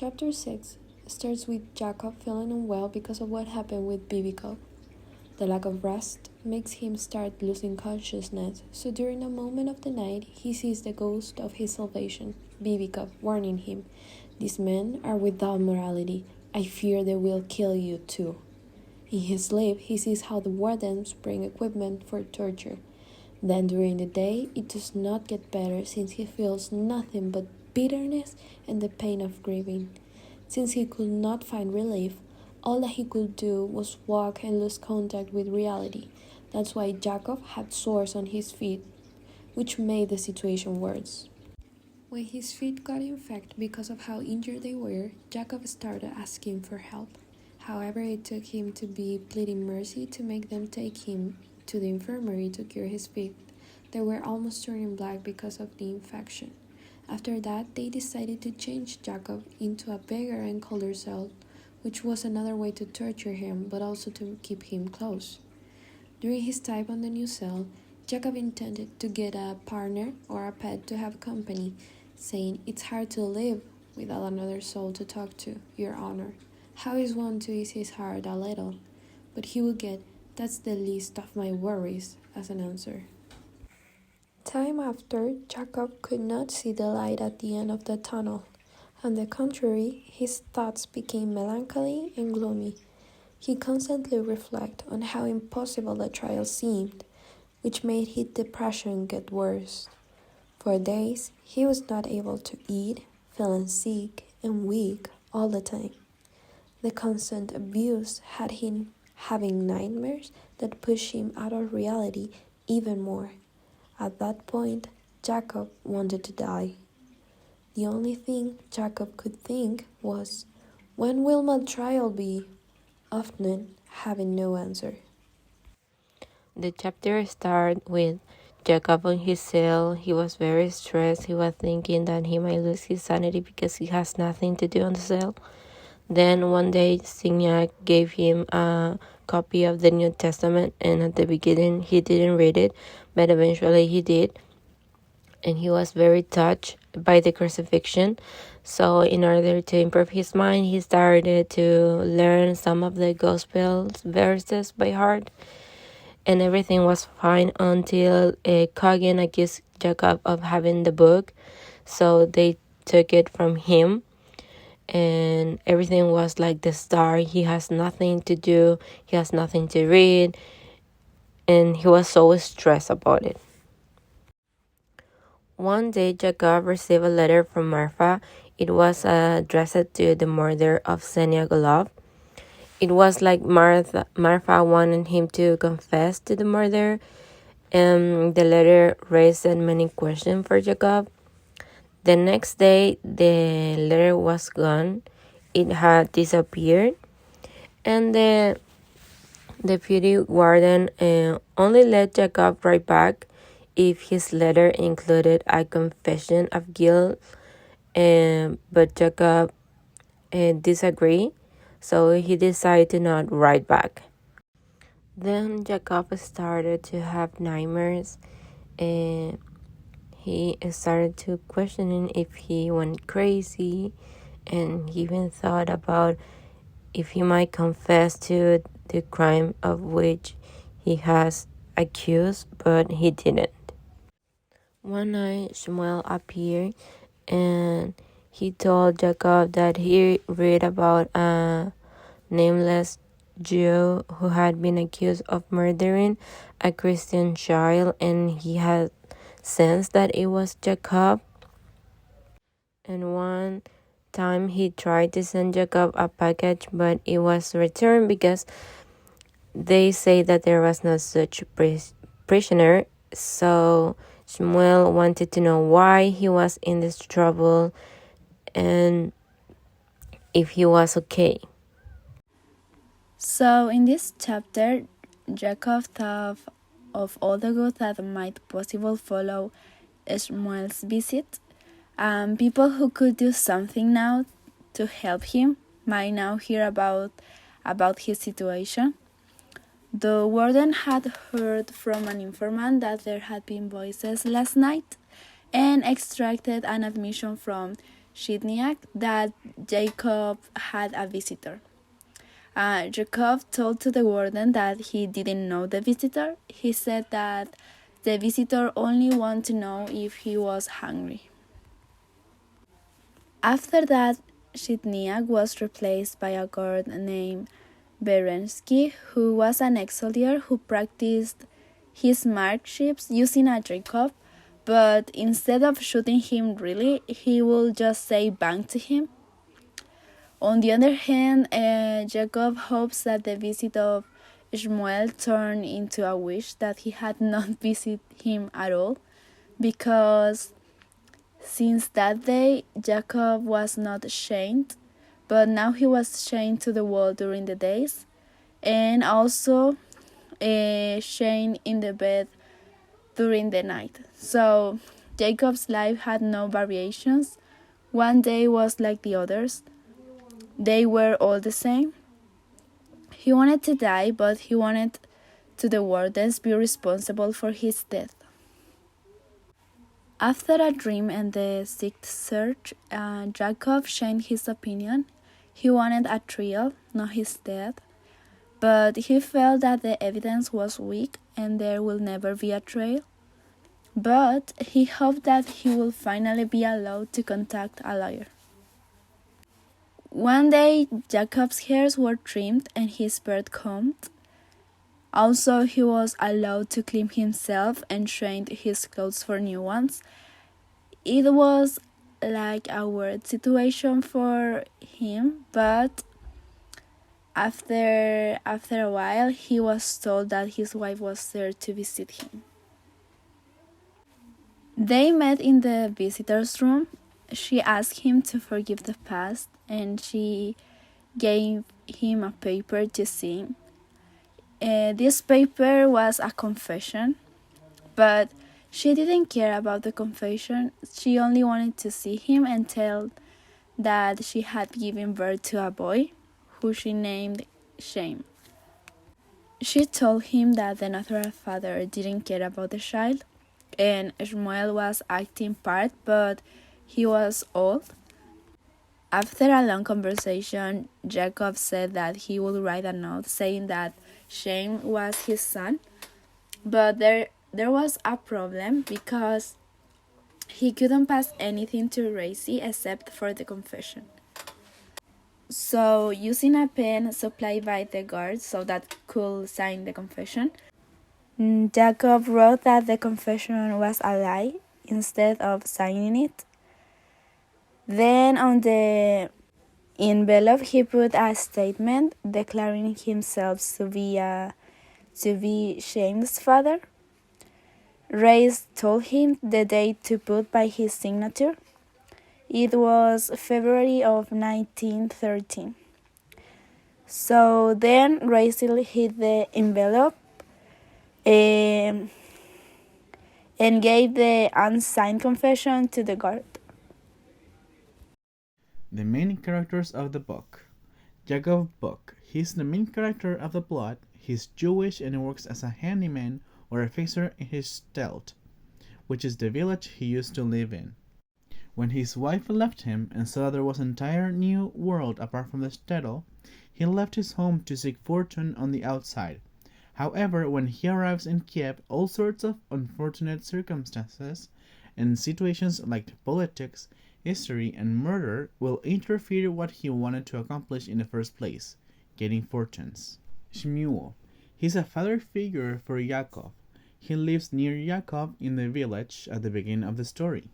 Chapter 6 starts with Jacob feeling unwell because of what happened with Bibikov. The lack of rest makes him start losing consciousness, so during a moment of the night, he sees the ghost of his salvation, Bibikov, warning him, "These men are without morality. I fear they will kill you too." In his sleep, he sees how the wardens bring equipment for torture. Then during the day, it does not get better since he feels nothing but bitterness and the pain of grieving. Since he could not find relief, all that he could do was walk and lose contact with reality. That's why Jacob had sores on his feet, which made the situation worse. When his feet got infected because of how injured they were, Jacob started asking for help. However, it took him to be pleading mercy to make them take him to the infirmary to cure his feet. They were almost turning black because of the infection. After that, they decided to change Jacob into a bigger and colder cell, which was another way to torture him, but also to keep him close. During his time on the new cell, Jacob intended to get a partner or a pet to have company, saying, "It's hard to live without another soul to talk to, Your Honor. How is one to ease his heart a little?" But he would get, "That's the least of my worries," as an answer. Time after, Jacob could not see the light at the end of the tunnel. On the contrary, his thoughts became melancholy and gloomy. He constantly reflected on how impossible the trial seemed, which made his depression get worse. For days, he was not able to eat, feeling sick and weak all the time. The constant abuse had him having nightmares that pushed him out of reality even more. At that point, Jacob wanted to die. The only thing Jacob could think was, "When will my trial be?" Often having no answer. The chapter starts with Jacob on his cell. He was very stressed. He was thinking that he might lose his sanity because he has nothing to do on the cell. Then one day, Signac gave him a copy of the New Testament, and at the beginning he didn't read it, but eventually he did, and he was very touched by the crucifixion. So in order to improve his mind, he started to learn some of the gospel verses by heart, and everything was fine until Kagan accused Jacob of having the book, so they took it from him. And everything was like the star. He has nothing to do, he has nothing to read, and he was so stressed about it. One day, Jacob received a letter from Marfa. It was addressed to the murder of Xenia Golov. It was like Marfa wanted him to confess to the murder, and the letter raised many questions for Jacob. The next day, the letter was gone. It had disappeared, and the deputy warden only let Jacob write back if his letter included a confession of guilt, but Jacob disagreed, so he decided to not write back. Then Jacob started to have nightmares, and he started to questioning if he went crazy, and he even thought about if he might confess to the crime of which he has accused, but he didn't. One night, Shmuel appeared, and he told Jacob that he read about a nameless Jew who had been accused of murdering a Christian child, and he had sensed that it was Jacob. And one time he tried to send Jacob a package, but it was returned because they say that there was no such prisoner. So Shmuel wanted to know why he was in this trouble and if he was okay. So in this chapter, Jacob thought of all the good that might possibly follow Shmuel's visit. People who could do something now to help him might now hear about his situation. The warden had heard from an informant that there had been voices last night and extracted an admission from Shidniak that Jacob had a visitor. Jacob told to the warden that he didn't know the visitor. He said that the visitor only wanted to know if he was hungry. After that, Shitniak was replaced by a guard named Berensky, who was an ex-soldier who practiced his markships using a Jacob, but instead of shooting him really, he would just say bang to him. On the other hand, Jacob hopes that the visit of Shmuel turned into a wish that he had not visited him at all, because since that day, Jacob was not chained, but now he was chained to the wall during the days, and also chained in the bed during the night. So Jacob's life had no variations. One day was like the others. They were all the same. He wanted to die, but he wanted to the wardens be responsible for his death. After a dream and the sixth search, Jacob changed his opinion. He wanted a trial, not his death, but he felt that the evidence was weak and there will never be a trial. But he hoped that he would finally be allowed to contact a lawyer. One day, Jacob's hairs were trimmed and his beard combed. Also, he was allowed to clean himself and change his clothes for new ones. It was like a weird situation for him, but after a while, he was told that his wife was there to visit him. They met in the visitor's room. She asked him to forgive the past, and she gave him a paper to sign. This paper was a confession, but she didn't care about the confession. She only wanted to see him and tell that she had given birth to a boy, who she named Shem. She told him that the natural father didn't care about the child, and Shmuel was acting part, but he was old. After a long conversation, Jacob said that he would write a note saying that Shem was his son, but there was a problem because he couldn't pass anything to Raisi except for the confession. So, using a pen supplied by the guards so that could sign the confession, Jacob wrote that the confession was a lie instead of signing it. Then on the envelope he put a statement declaring himself to be Shem's father. Reis told him the date to put by his signature. It was February of 1913. So then Reis hid the envelope and gave the unsigned confession to the guard. The main characters of the book. Jacob Book. He's the main character of the plot. He's Jewish and works as a handyman or a fixer in his shtetl, which is the village he used to live in. When his wife left him and saw there was an entire new world apart from the shtetl, he left his home to seek fortune on the outside. However, when he arrives in Kiev, all sorts of unfortunate circumstances and situations like politics, history, and murder will interfere what he wanted to accomplish in the first place, getting fortunes. Shmuel. He's a father figure for Yaakov. He lives near Yaakov in the village at the beginning of the story.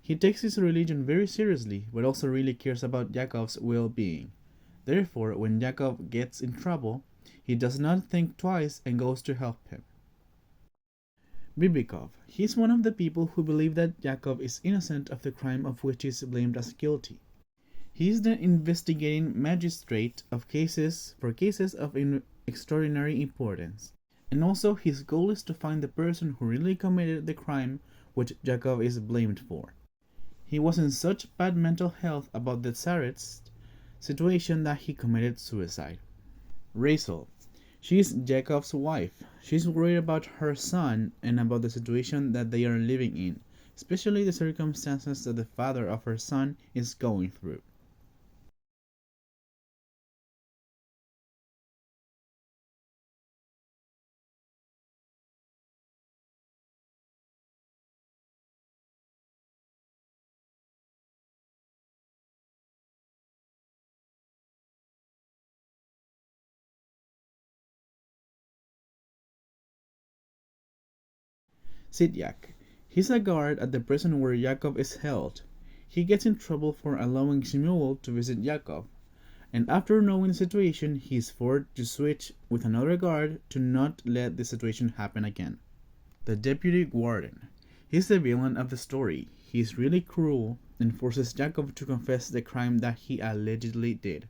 He takes his religion very seriously, but also really cares about Yaakov's well-being. Therefore, when Yaakov gets in trouble, he does not think twice and goes to help him. Bibikov. He's one of the people who believe that Yaakov is innocent of the crime of which he is blamed as guilty. He is the investigating magistrate of cases of extraordinary importance, and also his goal is to find the person who really committed the crime which Yaakov is blamed for. He was in such bad mental health about the Tsarist situation that he committed suicide. Rachel. She is Jacob's wife. She's worried about her son and about the situation that they are living in, especially the circumstances that the father of her son is going through. Sidyak. He's a guard at the prison where Yakov is held. He gets in trouble for allowing Shmuel to visit Yakov, and after knowing the situation, he is forced to switch with another guard to not let the situation happen again. The Deputy Warden. He's the villain of the story. He's really cruel and forces Yakov to confess the crime that he allegedly did.